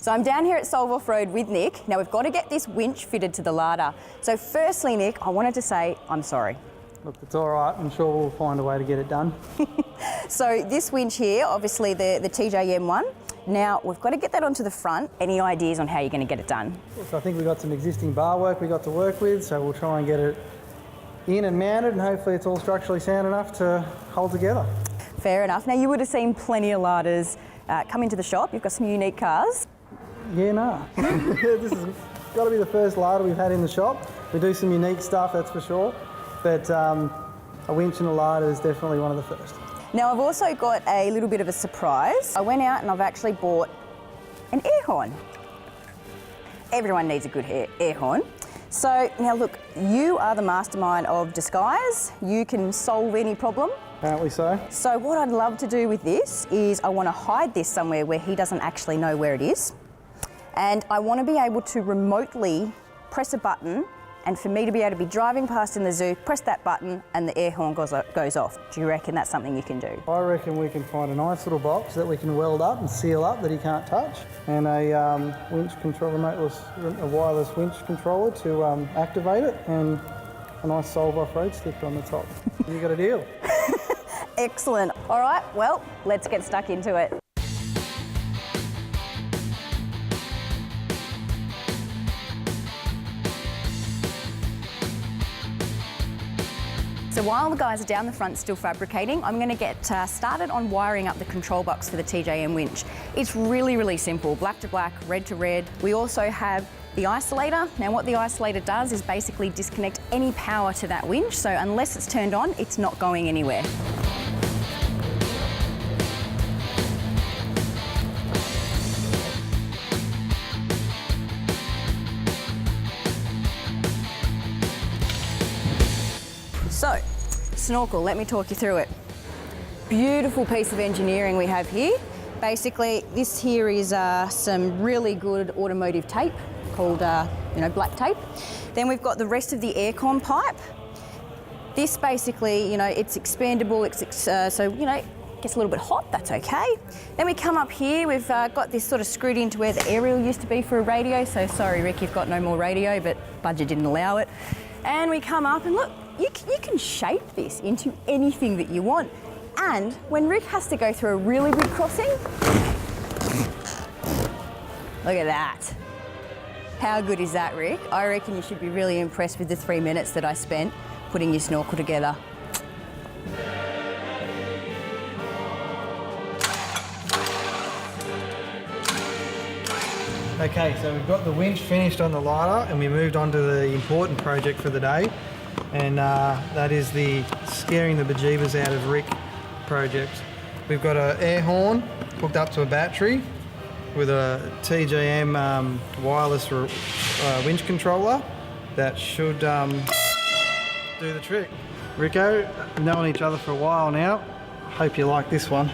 So I'm down here at Solve Offroad with Nick. Now we've got to get this winch fitted to the Lada. So firstly, Nick, I wanted to say I'm sorry. Look, it's all right. I'm sure we'll find a way to get it done. So this winch here, obviously the TJM one. Now we've got to get that onto the front. Any ideas on how you're going to get it done? So I think we've got some existing bar work we've got to work with, so we'll try and get it in and mounted, and hopefully it's all structurally sound enough to hold together. Fair enough. Now you would have seen plenty of Ladas come into the shop. You've got some unique cars. Yeah, no. This has got to be the first Lada we've had in the shop. We do some unique stuff, that's for sure, but a winch and a Lada is definitely one of the first. Now I've also got a little bit of a surprise. I went out and I've actually bought an air horn. Everyone needs a good air horn. So now look, you are the mastermind of disguise. You can solve any problem. Apparently so. So what I'd love to do with this is I want to hide this somewhere where he doesn't actually know where it is. And I want to be able to remotely press a button, and for me to be able to be driving past in the zoo, press that button and the air horn goes off. Do you reckon that's something you can do? I reckon we can find a nice little box that we can weld up and seal up that he can't touch, and a winch control, a wireless winch controller to activate it, and a nice Solve Offroad sticker on the top. You got a deal. Excellent. All right, well, let's get stuck into it. So while the guys are down the front still fabricating, I'm going to get started on wiring up the control box for the TJM winch. It's really, really simple, black to black, red to red. We also have the isolator. Now what the isolator does is basically disconnect any power to that winch, so unless it's turned on, it's not going anywhere. So, snorkel, let me talk you through it. Beautiful piece of engineering we have here. Basically, this here is some really good automotive tape called, black tape. Then we've got the rest of the aircon pipe. This basically, it's expandable, so, it gets a little bit hot, that's okay. Then we come up here, we've got this sort of screwed into where the aerial used to be for a radio, so sorry Rick, you've got no more radio, but budget didn't allow it. And we come up and look, you can shape this into anything that you want. And when Rick has to go through a really big crossing, look at that. How good is that, Rick? I reckon you should be really impressed with the 3 minutes that I spent putting your snorkel together. Okay, so we've got the winch finished on the Lada, and we moved on to the important project for the day, and that is the scaring the bejeebers out of Rick project. We've got an air horn hooked up to a battery with a TJM wireless winch controller that should do the trick. Ricko, we've known each other for a while now. Hope you like this one.